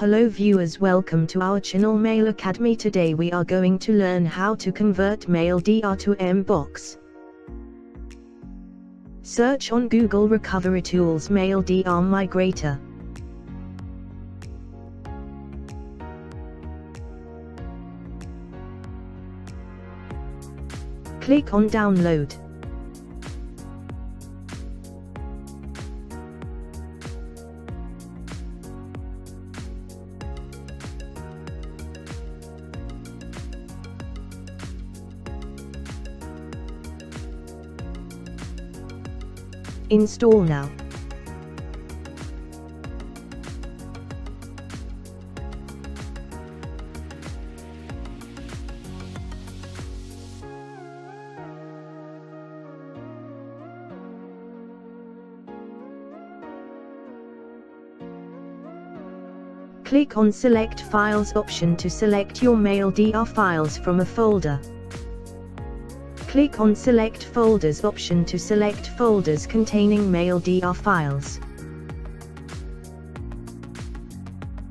Hello viewers, welcome to our channel Mail Academy. Today we are going to learn how to convert Maildir to MBOX. Search on Google Recovery Tools Maildir Migrator. Click on Download. Install now. Click on Select Files option to select your Maildir files from a folder. Click on Select Folders option to select folders containing Maildir files.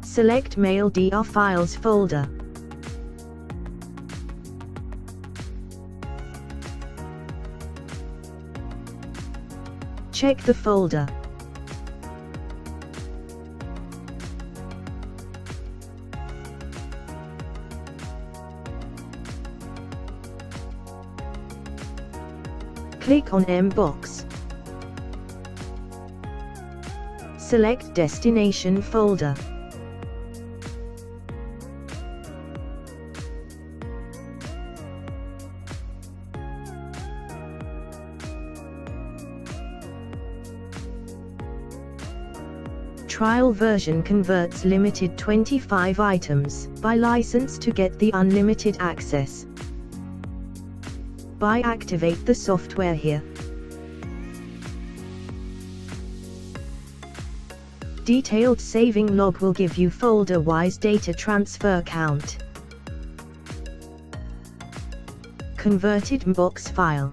Select Maildir Files folder. Check the folder. Click on MBOX. Select Destination folder. Trial version converts limited 25 items by license to get the unlimited access. By activate the software here. Detailed saving log will give you folder-wise data transfer count. Converted MBOX file.